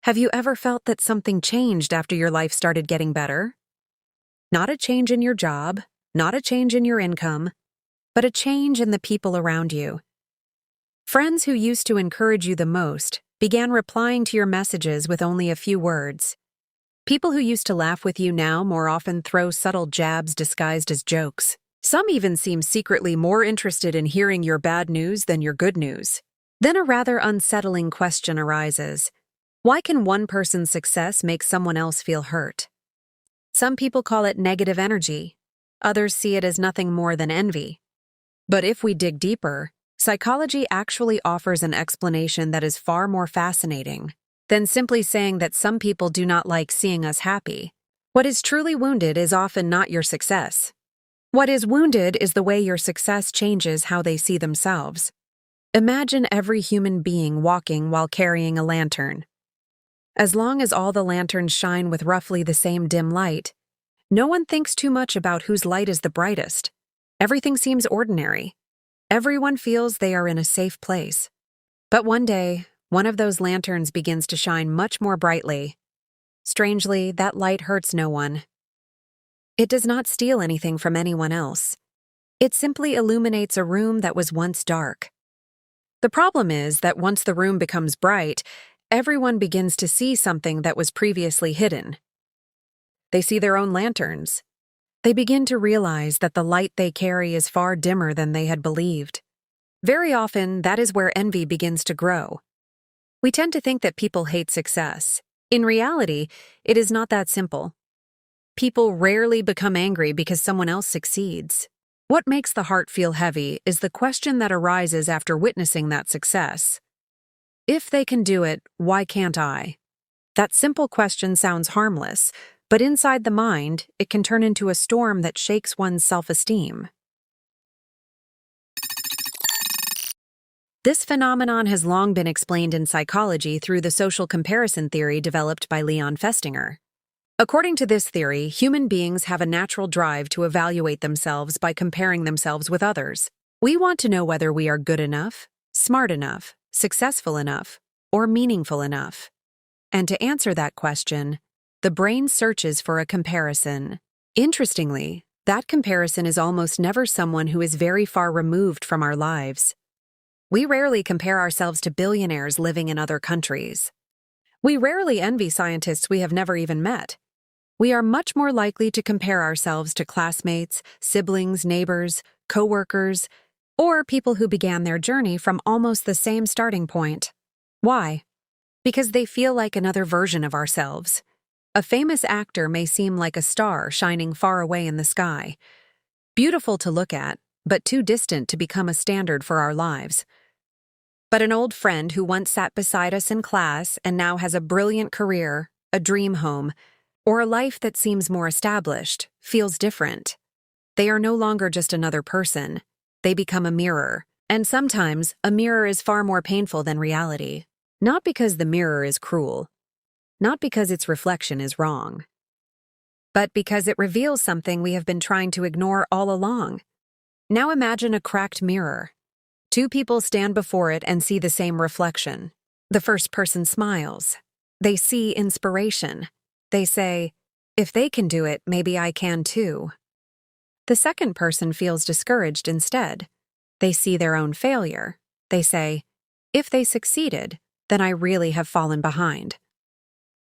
Have you ever felt that something changed after your life started getting better? Not a change in your job, not a change in your income, but a change in the people around you. Friends who used to encourage you the most began replying to your messages with only a few words. People who used to laugh with you now more often throw subtle jabs disguised as jokes. Some even seem secretly more interested in hearing your bad news than your good news. Then a rather unsettling question arises. Why can one person's success make someone else feel hurt? Some people call it negative energy. Others see it as nothing more than envy. But if we dig deeper, psychology actually offers an explanation that is far more fascinating than simply saying that some people do not like seeing us happy. What is truly wounded is often not your success. What is wounded is the way your success changes how they see themselves. Imagine every human being walking while carrying a lantern. As long as all the lanterns shine with roughly the same dim light, no one thinks too much about whose light is the brightest. Everything seems ordinary. Everyone feels they are in a safe place. But one day, one of those lanterns begins to shine much more brightly. Strangely, that light hurts no one. It does not steal anything from anyone else. It simply illuminates a room that was once dark. The problem is that once the room becomes bright, everyone begins to see something that was previously hidden. They see their own lanterns. They begin to realize that the light they carry is far dimmer than they had believed. Very often, that is where envy begins to grow. We tend to think that people hate success. In reality, it is not that simple. People rarely become angry because someone else succeeds. What makes the heart feel heavy is the question that arises after witnessing that success. If they can do it, why can't I? That simple question sounds harmless, but inside the mind, it can turn into a storm that shakes one's self-esteem. This phenomenon has long been explained in psychology through the social comparison theory developed by Leon Festinger. According to this theory, human beings have a natural drive to evaluate themselves by comparing themselves with others. We want to know whether we are good enough, smart enough, successful enough, or meaningful enough. And to answer that question, the brain searches for a comparison. Interestingly, that comparison is almost never someone who is very far removed from our lives. We rarely compare ourselves to billionaires living in other countries. We rarely envy scientists we have never even met. We are much more likely to compare ourselves to classmates, siblings, neighbors, coworkers, or people who began their journey from almost the same starting point. Why? Because they feel like another version of ourselves. A famous actor may seem like a star shining far away in the sky. Beautiful to look at, but too distant to become a standard for our lives. But an old friend who once sat beside us in class and now has a brilliant career, a dream home, or a life that seems more established, feels different. They are no longer just another person. They become a mirror. And sometimes, a mirror is far more painful than reality. Not because the mirror is cruel. Not because its reflection is wrong. But because it reveals something we have been trying to ignore all along. Now imagine a cracked mirror. Two people stand before it and see the same reflection. The first person smiles. They see inspiration. They say, if they can do it, maybe I can too. The second person feels discouraged instead. They see their own failure. They say, if they succeeded, then I really have fallen behind.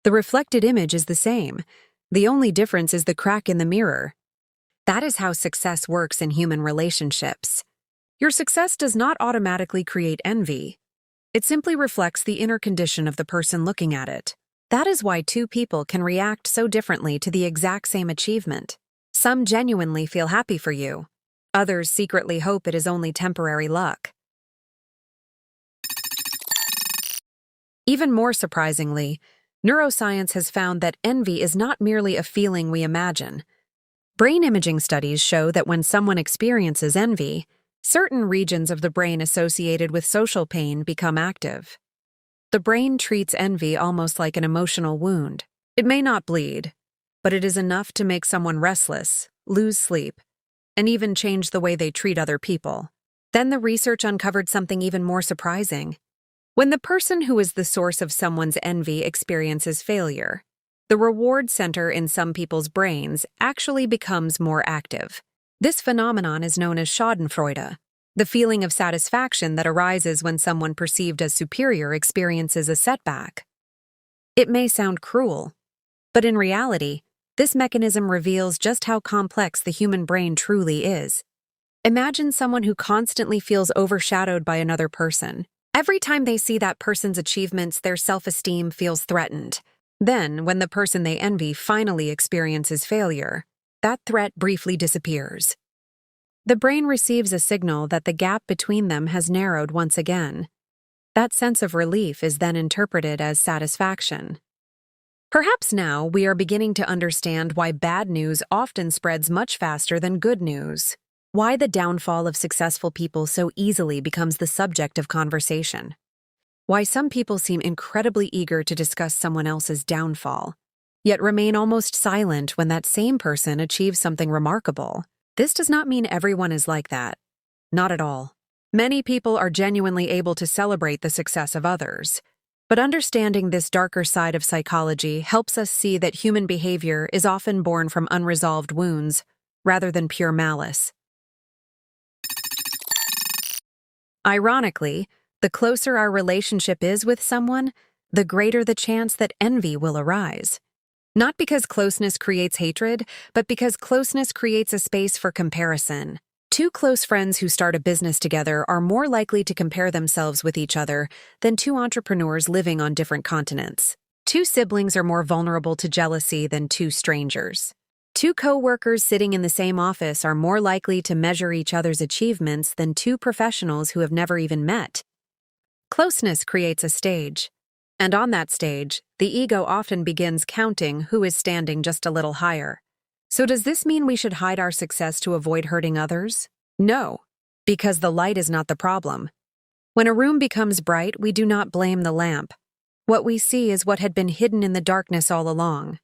The reflected image is the same. The only difference is the crack in the mirror. That is how success works in human relationships. Your success does not automatically create envy. It simply reflects the inner condition of the person looking at it. That is why two people can react so differently to the exact same achievement. Some genuinely feel happy for you. Others secretly hope it is only temporary luck. Even more surprisingly, neuroscience has found that envy is not merely a feeling we imagine. Brain imaging studies show that when someone experiences envy, certain regions of the brain associated with social pain become active. The brain treats envy almost like an emotional wound. It may not bleed, but it is enough to make someone restless, lose sleep, and even change the way they treat other people. Then the research uncovered something even more surprising. When the person who is the source of someone's envy experiences failure, the reward center in some people's brains actually becomes more active. This phenomenon is known as Schadenfreude, the feeling of satisfaction that arises when someone perceived as superior experiences a setback. It may sound cruel, but in reality, this mechanism reveals just how complex the human brain truly is. Imagine someone who constantly feels overshadowed by another person. Every time they see that person's achievements, their self-esteem feels threatened. Then, when the person they envy finally experiences failure, that threat briefly disappears. The brain receives a signal that the gap between them has narrowed once again. That sense of relief is then interpreted as satisfaction. Perhaps now we are beginning to understand why bad news often spreads much faster than good news. Why the downfall of successful people so easily becomes the subject of conversation. Why some people seem incredibly eager to discuss someone else's downfall, yet remain almost silent when that same person achieves something remarkable. This does not mean everyone is like that. Not at all. Many people are genuinely able to celebrate the success of others. But understanding this darker side of psychology helps us see that human behavior is often born from unresolved wounds, rather than pure malice. Ironically, the closer our relationship is with someone, the greater the chance that envy will arise. Not because closeness creates hatred, but because closeness creates a space for comparison. Two close friends who start a business together are more likely to compare themselves with each other than two entrepreneurs living on different continents. Two siblings are more vulnerable to jealousy than two strangers. Two co-workers sitting in the same office are more likely to measure each other's achievements than two professionals who have never even met. Closeness creates a stage, and on that stage, the ego often begins counting who is standing just a little higher. So does this mean we should hide our success to avoid hurting others? No, because the light is not the problem. When a room becomes bright, we do not blame the lamp. What we see is what had been hidden in the darkness all along.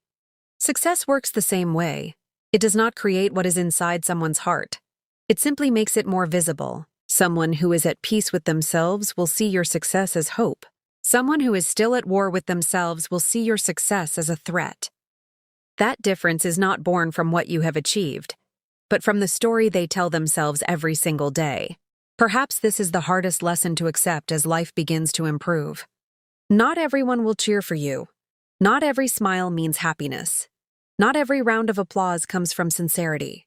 Success works the same way. It does not create what is inside someone's heart. It simply makes it more visible. Someone who is at peace with themselves will see your success as hope. Someone who is still at war with themselves will see your success as a threat. That difference is not born from what you have achieved, but from the story they tell themselves every single day. Perhaps this is the hardest lesson to accept as life begins to improve. Not everyone will cheer for you. Not every smile means happiness. Not every round of applause comes from sincerity.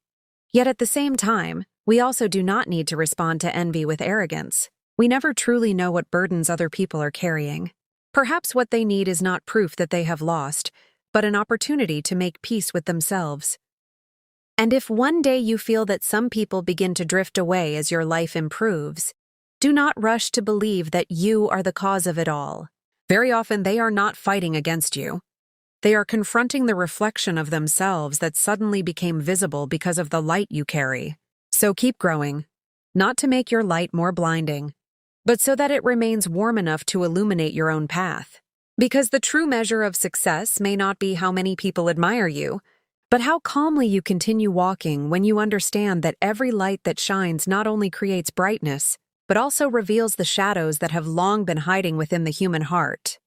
Yet at the same time, we also do not need to respond to envy with arrogance. We never truly know what burdens other people are carrying. Perhaps what they need is not proof that they have lost, but an opportunity to make peace with themselves. And if one day you feel that some people begin to drift away as your life improves, do not rush to believe that you are the cause of it all. Very often they are not fighting against you. They are confronting the reflection of themselves that suddenly became visible because of the light you carry. So keep growing, not to make your light more blinding, but so that it remains warm enough to illuminate your own path. Because the true measure of success may not be how many people admire you, but how calmly you continue walking when you understand that every light that shines not only creates brightness, but also reveals the shadows that have long been hiding within the human heart.